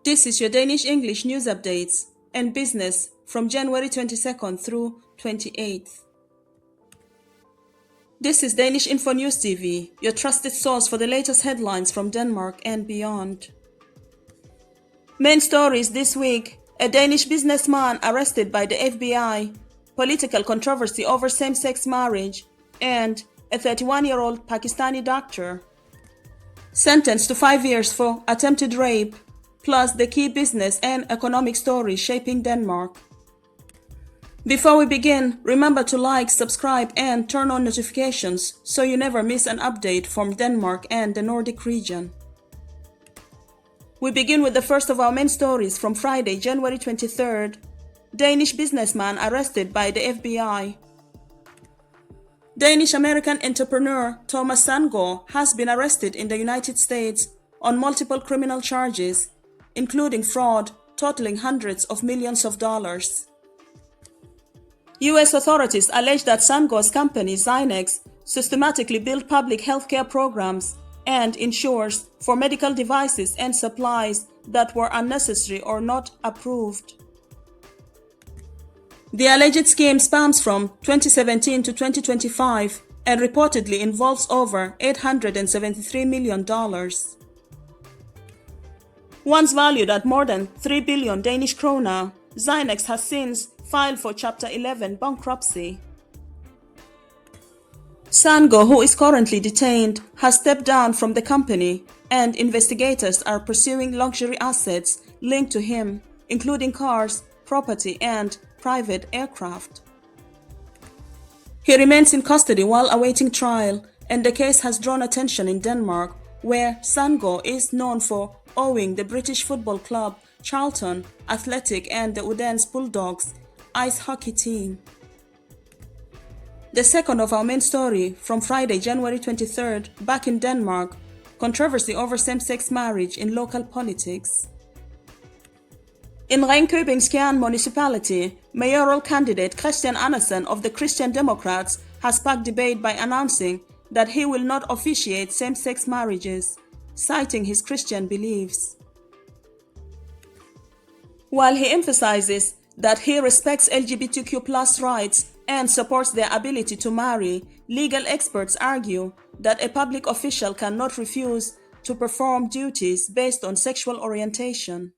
This is your Danish English news updates and business from January 22nd through 28th. This is Danish-InfoNewsTv, your trusted source for the latest headlines from Denmark and beyond. Main stories this week: a Danish businessman arrested by the FBI, political controversy over same-sex marriage, and a 31-year-old Pakistani doctor sentenced to 5 years for attempted rape, plus the key business and economic stories shaping Denmark. Before we begin, remember to like, subscribe, and turn on notifications so you never miss an update from Denmark and the Nordic region. We begin with the first of our main stories from Friday, January 23rd. Danish businessman arrested by the FBI. Danish-American entrepreneur Thomas Sandgaard has been arrested in the United States on multiple criminal charges, including fraud totaling hundreds of millions of dollars. U.S. authorities allege that Sandgaard's company, Zynex, systematically built public healthcare programs and insures for medical devices and supplies that were unnecessary or not approved. The alleged scheme spans from 2017 to 2025 and reportedly involves over $873 million. Once valued at more than 3 billion Danish krona, Zynex has since filed for Chapter 11 bankruptcy. Sandgaard, who is currently detained, has stepped down from the company, and investigators are pursuing luxury assets linked to him, including cars, property, and private aircraft. He remains in custody while awaiting trial, and the case has drawn attention in Denmark, where Sandgaard is known for owning the British football club Charlton Athletic and the Odense Bulldogs ice hockey team. The second of our main story from Friday, January 23rd, back in Denmark, controversy over same-sex marriage in local politics. In Ringkøbing municipality, mayoral candidate Christian Andersen of the Christian Democrats has sparked debate by announcing that he will not officiate same-sex marriages, citing his Christian beliefs. While he emphasizes that he respects LGBTQ+ rights and supports their ability to marry, legal experts argue that a public official cannot refuse to perform duties based on sexual orientation.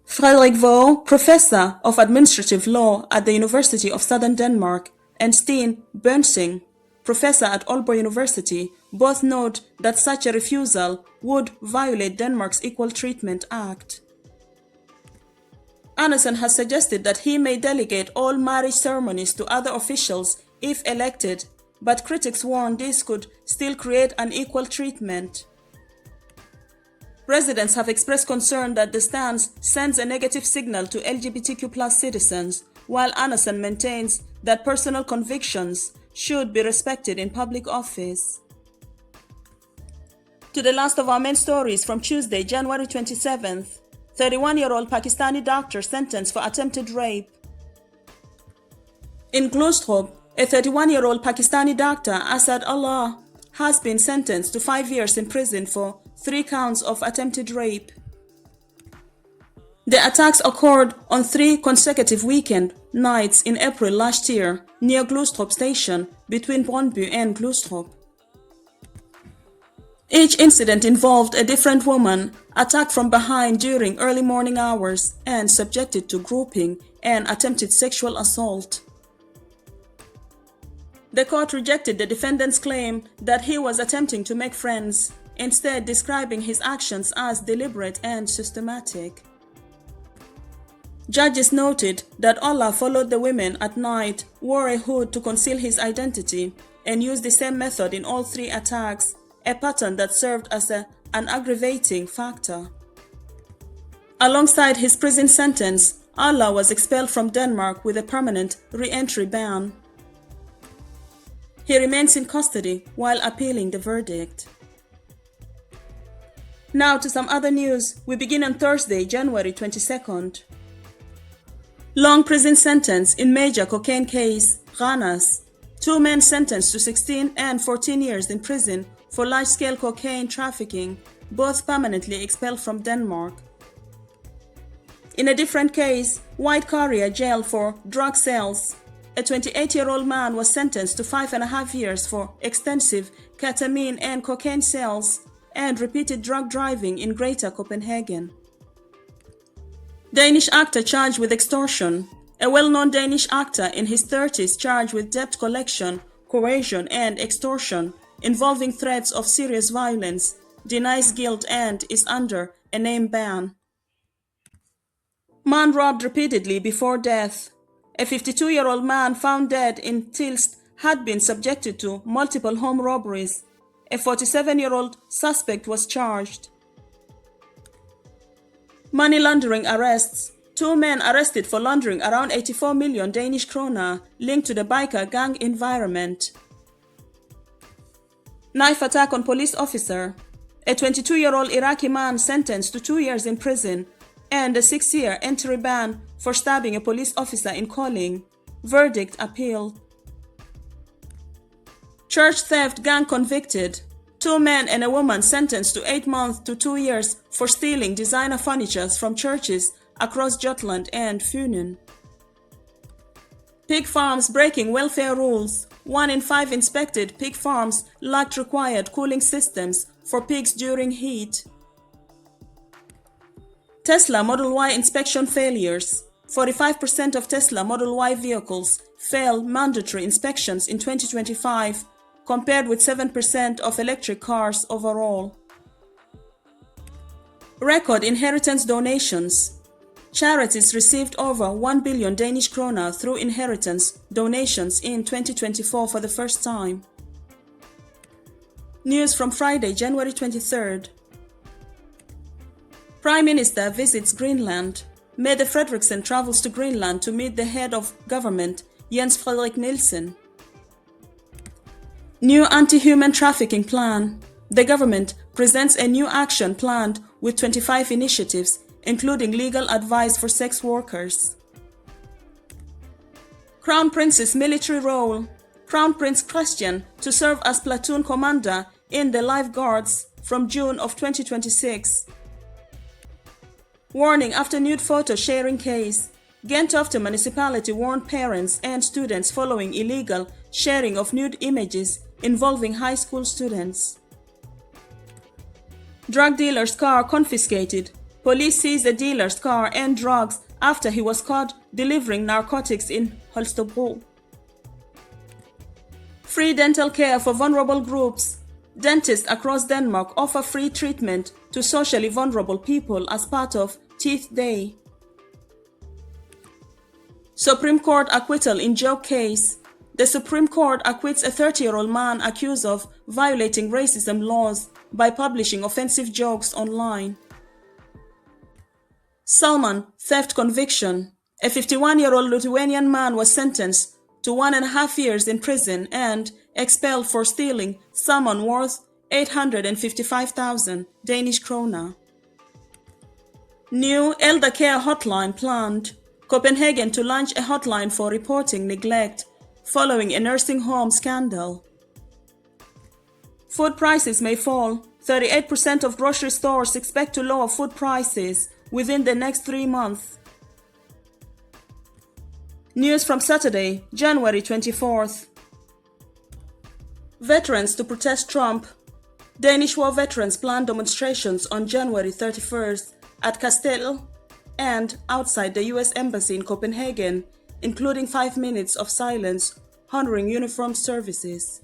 Frederik Vaux, professor of administrative law at the University of Southern Denmark, and Steen Bønsing, professor at Aalborg University, both note that such a refusal would violate Denmark's Equal Treatment Act. Andersen has suggested that he may delegate all marriage ceremonies to other officials if elected, but critics warn this could still create unequal treatment. Residents have expressed concern that the stance sends a negative signal to LGBTQ+ citizens, while Andersen maintains that personal convictions should be respected in public office. To the last of our main stories from Tuesday, January 27th. 31-year-old Pakistani doctor sentenced for attempted rape. In Glostrup, a 31-year-old Pakistani doctor, Asad Allah, has been sentenced to 5 years in prison for 3 counts of attempted rape. The attacks occurred on 3 consecutive weekend nights in April last year near Glostrup station between Brøndby and Glostrup. Each incident involved a different woman attacked from behind during early morning hours and subjected to groping and attempted sexual assault. The court rejected the defendant's claim that he was attempting to make friends, instead describing his actions as deliberate and systematic. Judges noted that Allah followed the women at night, wore a hood to conceal his identity, and used the same method in all 3 attacks, a pattern that served as an aggravating factor. Alongside his prison sentence, Allah was expelled from Denmark with a permanent re-entry ban. He remains in custody while appealing the verdict. Now to some other news. We begin on Thursday, January 22nd. Long prison sentence in major cocaine case, Randers. 2 men sentenced to 16 and 14 years in prison for large-scale cocaine trafficking both permanently expelled from Denmark. In a different case, White Korea jailed for drug sales. A 28-year-old man was sentenced to 5.5 years for extensive ketamine and cocaine sales and repeated drug driving in Greater Copenhagen. Danish actor charged with extortion. A well-known Danish actor in his 30s charged with debt collection, coercion, and extortion involving threats of serious violence, denies guilt and is under a name ban. Man robbed repeatedly before death. A 52-year-old man found dead in Tilst had been subjected to multiple home robberies. A 47-year-old suspect was charged. Money laundering arrests. 2 men arrested for laundering around 84 million Danish kroner linked to the biker gang environment. Knife attack on police officer. A 22-year-old Iraqi man sentenced to 2 years in prison and a 6-year entry ban for stabbing a police officer in Kolding. Verdict appealed. Church theft gang convicted. 2 men and a woman sentenced to 8 months to 2 years for stealing designer furniture from churches across Jutland and Funen. Pig farms breaking welfare rules. 1 in 5 inspected pig farms lacked required cooling systems for pigs during heat. Tesla Model Y inspection failures. 45% of Tesla Model Y vehicles fail mandatory inspections in 2025, compared with 7% of electric cars overall. Record inheritance donations. Charities received over 1 billion Danish kroner through inheritance donations in 2024 for the first time. News from Friday, January 23rd. Prime Minister visits Greenland. Mette Frederiksen travels to Greenland to meet the head of government, Jens Frederik Nielsen. New anti-human trafficking plan. The government presents a new action plan with 25 initiatives, including legal advice for sex workers. Crown Prince's military role. Crown Prince Christian to serve as platoon commander in the Life Guards from June of 2026. Warning after nude photo sharing case. Gentofte municipality warned parents and students following illegal sharing of nude images involving high school students. Drug dealer's car confiscated. Police seized the dealer's car and drugs after he was caught delivering narcotics in Holstebro. Free dental care for vulnerable groups. Dentists across Denmark offer free treatment to socially vulnerable people as part of Teeth Day. Supreme Court acquittal in joke case. The Supreme Court acquits a 30-year-old man accused of violating racism laws by publishing offensive jokes online. Salmon theft conviction. A 51-year-old Lithuanian man was sentenced to 1.5 years in prison and expelled for stealing salmon worth 855,000 Danish kroner. New elder care hotline planned. Copenhagen to launch a hotline for reporting neglect following a nursing home scandal. Food prices may fall. 38% of grocery stores expect to lower food prices within the next 3 months. News from Saturday, January 24th. Veterans to protest Trump. Danish war veterans plan demonstrations on January 31st at Castell and outside the US Embassy in Copenhagen, including 5 minutes of silence honoring uniformed services.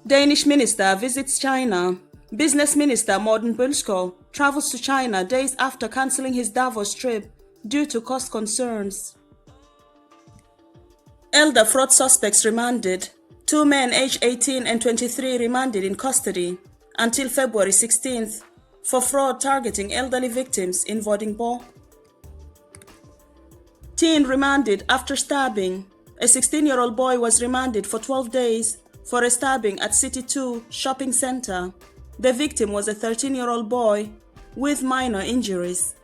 Danish minister visits China. Business Minister Morten Bødskov travels to China days after cancelling his Davos trip due to cost concerns. Elder fraud suspects remanded. 2 men aged 18 and 23 remanded in custody until February 16th for fraud targeting elderly victims in Vordingborg. Teen remanded after stabbing. A 16-year-old boy was remanded for 12 days for a stabbing at City 2 shopping center. The victim was a 13-year-old boy with minor injuries.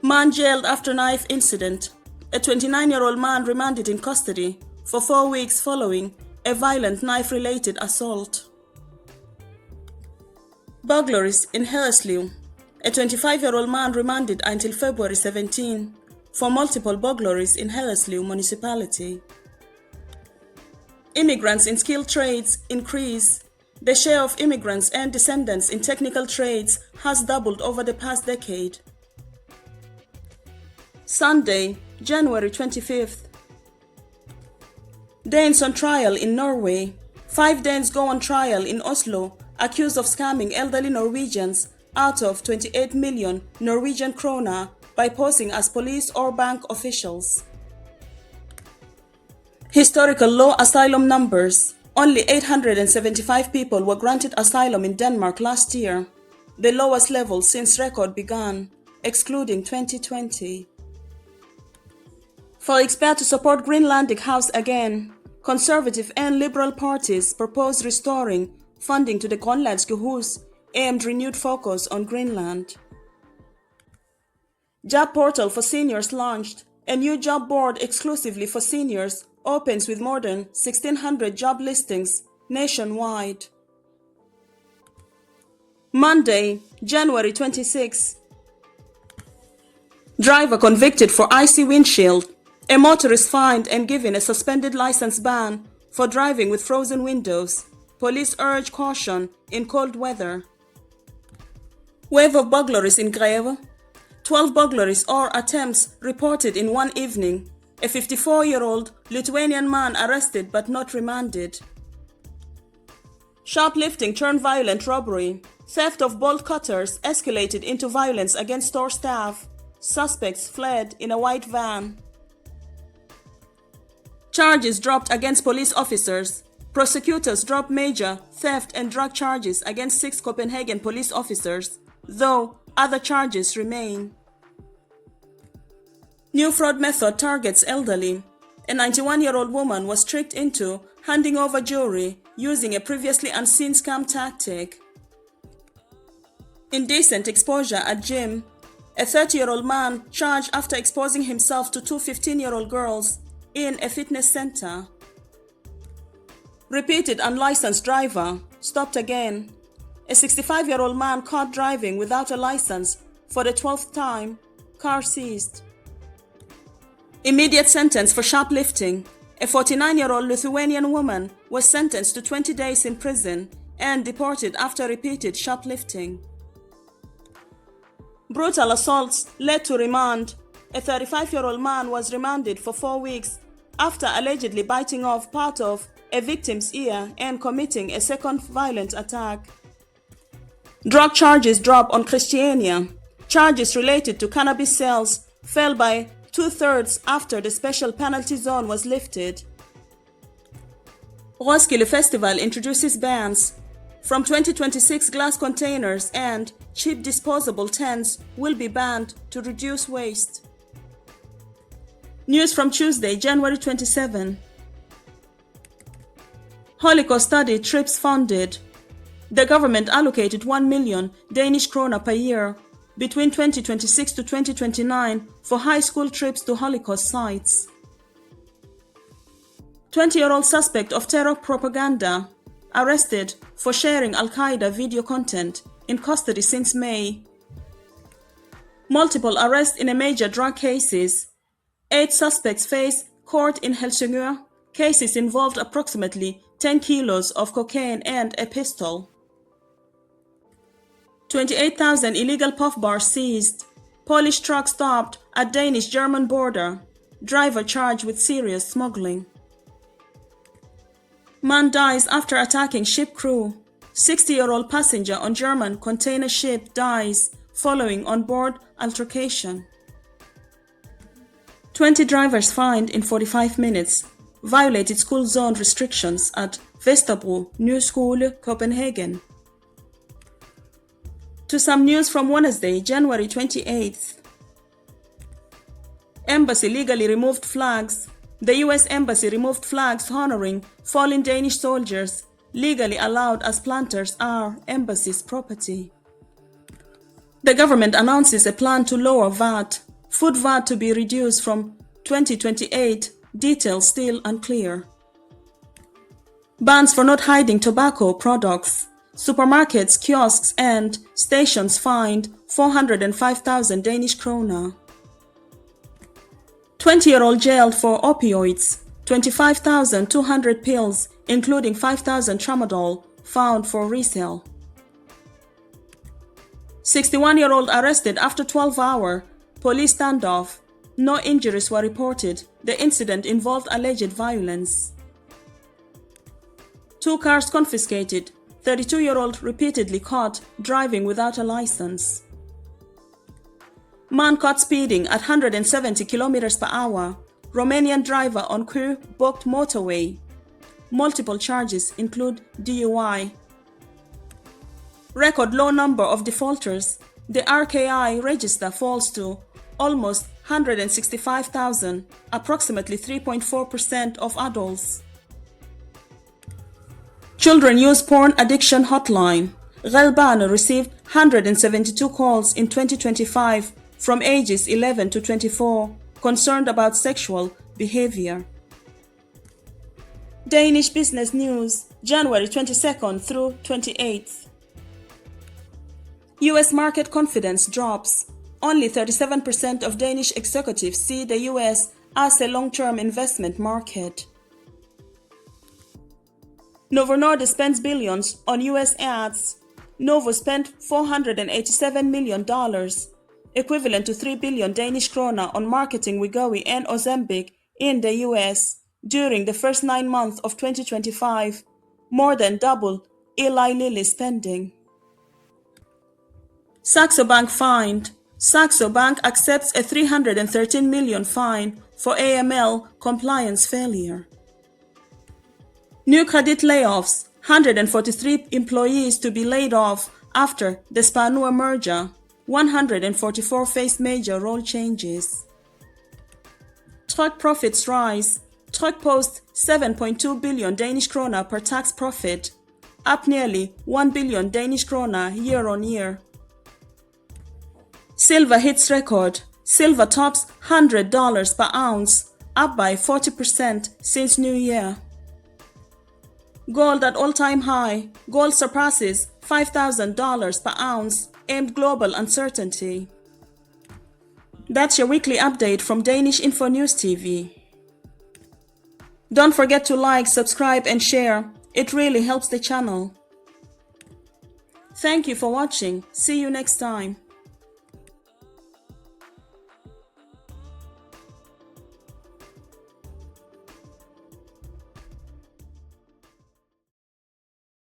Man jailed after knife incident. A 29-year-old man remanded in custody for 4 weeks following a violent knife-related assault. Burglaries in Hellerslew. A 25-year-old man remanded until February 17 for multiple burglaries in Hellerslew municipality. Immigrants in skilled trades increase. The share of immigrants and descendants in technical trades has doubled over the past decade. Sunday, January 25th. Danes on trial in Norway. 5 Danes go on trial in Oslo, accused of scamming elderly Norwegians out of 28 million Norwegian krona by posing as police or bank officials. Historical low asylum numbers. Only 875 people were granted asylum in Denmark last year, the lowest level since record began, excluding 2020. For expert to support Greenlandic House again, Conservative and Liberal parties propose restoring funding to the Grønlandske Hus, aimed renewed focus on Greenland. Job portal for seniors launched. A new job board exclusively for seniors opens with more than 1,600 job listings nationwide. Monday, January 26. Driver convicted for icy windshield. A motorist fined and given a suspended license ban for driving with frozen windows. Police urge caution in cold weather. Wave of burglaries in Greve. 12 burglaries or attempts reported in one evening. A 54-year-old Lithuanian man arrested but not remanded. Shoplifting turned violent robbery. Theft of bolt cutters escalated into violence against store staff. Suspects fled in a white van. Charges dropped against police officers. Prosecutors dropped major theft and drug charges against 6 Copenhagen police officers, though other charges remain. New fraud method targets elderly. A 91-year-old woman was tricked into handing over jewelry using a previously unseen scam tactic. Indecent exposure at gym. A 30-year-old man charged after exposing himself to 2 15-year-old girls in a fitness center. Repeated unlicensed driver stopped again. A 65-year-old man caught driving without a license for the 12th time. Car seized. Immediate sentence for shoplifting. A 49-year-old Lithuanian woman was sentenced to 20 days in prison and deported after repeated shoplifting. Brutal assaults led to remand. A 35-year-old man was remanded for 4 weeks after allegedly biting off part of a victim's ear and committing a second violent attack. Drug charges drop on Christiania. Charges related to cannabis sales fell by 2/3 after the special penalty zone was lifted. Roskilde Festival introduces bans. From 2026, glass containers and cheap disposable tents will be banned to reduce waste. News from Tuesday, January 27. Holocaust study trips funded. The government allocated 1 million Danish krona per year between 2026 to 2029 for high school trips to Holocaust sites. 20-year-old suspect of terror propaganda arrested for sharing Al-Qaeda video content, in custody since May. Multiple arrests in a major drug cases. 8 suspects face court in Helsingør. Cases involved approximately 10 kilos of cocaine and a pistol. 28,000 illegal puff bars seized. Polish truck stopped at Danish-German border. Driver charged with serious smuggling. Man dies after attacking ship crew. 60-year-old passenger on German container ship dies following on-board altercation. 20 drivers fined in 45 minutes. Violated school zone restrictions at Vesterbro New Skole, Copenhagen. To some news from Wednesday, January 28th. Embassy legally removed flags. The US Embassy removed flags honoring fallen Danish soldiers, legally allowed as planters are embassy's property. The government announces a plan to lower VAT, food VAT to be reduced from 2028, details still unclear. Bans for not hiding tobacco products. Supermarkets, kiosks, and stations fined 405,000 Danish krone. 20-year-old jailed for opioids. 25,200 pills, including 5,000 tramadol, found for resale. 61-year-old arrested after 12-hour police standoff. No injuries were reported. The incident involved alleged violence. 2 cars confiscated. 32-year-old repeatedly caught driving without a license. Man caught speeding at 170 km per hour. Romanian driver on queue-booked motorway. Multiple charges include DUI. Record low number of defaulters. The RKI register falls to almost 165,000, approximately 3.4% of adults. Children use porn addiction hotline. Relbane received 172 calls in 2025 from ages 11 to 24, concerned about sexual behavior. Danish Business News, January 22nd through 28th. US market confidence drops. Only 37% of Danish executives see the US as a long-term investment market. Novo Nordisk spends billions on US ads. Novo spent $487 million, equivalent to 3 billion Danish kroner, on marketing Wegovy and Ozempic in the US during the first 9 months of 2025, more than double Eli Lilly's spending. Saxo Bank fined. Saxo Bank accepts a 313 million fine for AML compliance failure. New credit layoffs. 143 employees to be laid off after the Spanua merger. 144 face major role changes. Truck profits rise. Truck posts 7.2 billion Danish kroner per tax profit, up nearly 1 billion Danish kroner year on year. Silver hits record. Silver tops $100 per ounce, up by 40% since New Year. Gold at all-time high. Gold surpasses $5,000 per ounce amid global uncertainty. That's your weekly update from Danish-InfoNewsTv. Don't forget to like, subscribe, and share. It really helps the channel. Thank you for watching. See you next time.